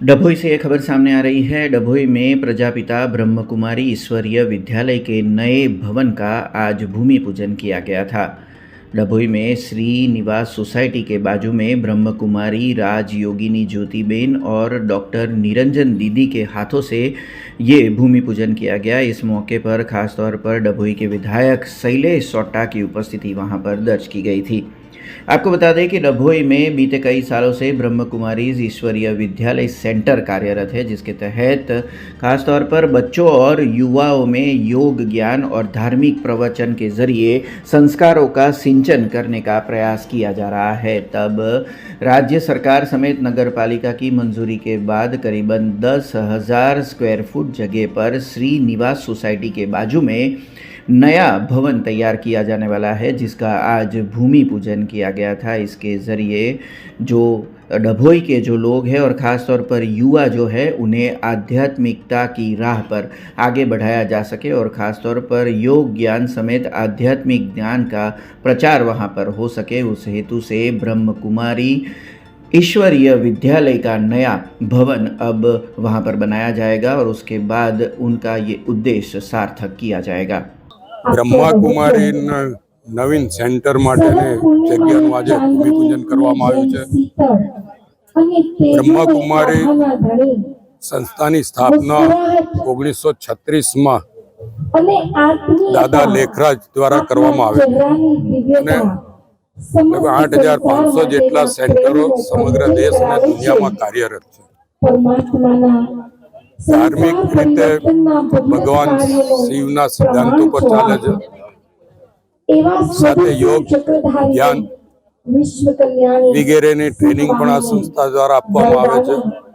डभोई से ये खबर सामने आ रही है। डभोई में प्रजापिता ब्रह्मकुमारी ईश्वरीय विद्यालय के नए भवन का आज भूमि पूजन किया गया था। डभोई में श्री निवास सोसाइटी के बाजू में ब्रह्मकुमारी राजयोगिनी ज्योतिबेन और डॉक्टर निरंजन दीदी के हाथों से ये भूमि पूजन किया गया। इस मौके पर खासतौर पर डभोई के विधायक शैलेश सोट्टा की उपस्थिति वहां पर दर्ज की गई थी। आपको बता दें कि डभोई में बीते कई सालों से ब्रह्मकुमारीज ईश्वरीय विद्यालय सेंटर कार्यरत है, जिसके तहत खासतौर पर बच्चों और युवाओं में योग ज्ञान और धार्मिक प्रवचन के जरिए संस्कारों का सिंचन करने का प्रयास किया जा रहा है। तब राज्य सरकार समेत नगर पालिका की मंजूरी के बाद करीबन 10,000 स्क्वायर फुट जगह पर श्री निवास सोसाइटी के बाजू में नया भवन तैयार किया जाने वाला है, जिसका आज भूमि पूजन किया गया था। इसके ज़रिए जो डभोई के जो लोग हैं और ख़ास तौर पर युवा जो है, उन्हें आध्यात्मिकता की राह पर आगे बढ़ाया जा सके और ख़ास तौर पर योग ज्ञान समेत आध्यात्मिक ज्ञान का प्रचार वहाँ पर हो सके, उस हेतु से ब्रह्मकुमारी ईश्वरीय विद्यालय का नया भवन अब वहाँ पर बनाया जाएगा और उसके बाद उनका ये उद्देश्य सार्थक किया जाएगा। ब्रह्मकुमारी नवीन सेंटर माटेની જગ્યાનું આજે ભૂમિપૂજન કરવામાં આવ્યું છે। બ્રહ્મકુમારી સંસ્થાની સ્થાપના 1936 માં દાદા લેખરાજ દ્વારા કરવામાં આવી અને 8,500 જેટલા સેન્ટરો સમગ્ર દેશ અને દુનિયામાં કાર્યરત છે। धार्मिक रीते भगवान शिवना सिद्धांतों पर चाले छे, साथे योग ज्ञान वगैरह ट्रेनिंग पण आ संस्था द्वारा आपवामां आवे छे।